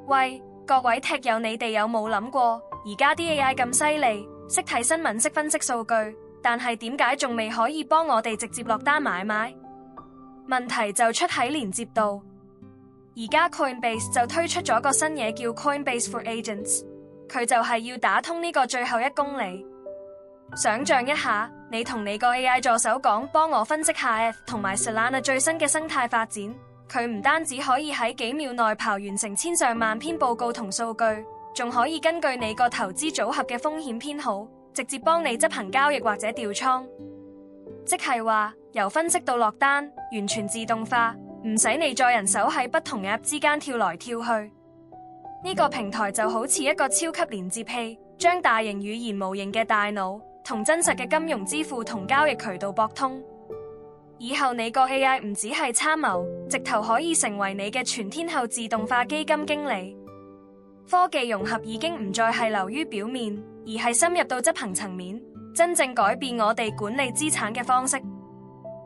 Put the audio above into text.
喂，各位踢友，你哋有冇諗過，而家啲 AI 咁犀利，識睇新聞，識分析數據，但係點解仲未可以幫我哋直接落單買賣？問題就出喺連接度。而家 Coinbase 就推出咗個新嘢叫 Coinbase for Agents， 佢就係要打通呢個最後1公里。想象一下，你同你個 AI 助手講，幫我分析下 F 同埋 Solana 最新嘅生態發展，佢唔單止可以喺幾秒內刨完成千上萬篇報告同數據，仲可以根據你個投資組合嘅風險偏好，直接幫你執行交易或者調倉。即係話由分析到落單，完全自動化，唔使你再人手喺不同 App 之間跳來跳去。呢個平台就好似一個超級連接器，將大型語言模型嘅大腦同真實嘅金融支付同交易渠道駁通。以後你個 AI 唔只係參謀，直頭可以成為你嘅全天候自動化基金經理。科技融合已經唔再係流於表面，而係深入到執行層面，真正改變我哋管理資產嘅方式。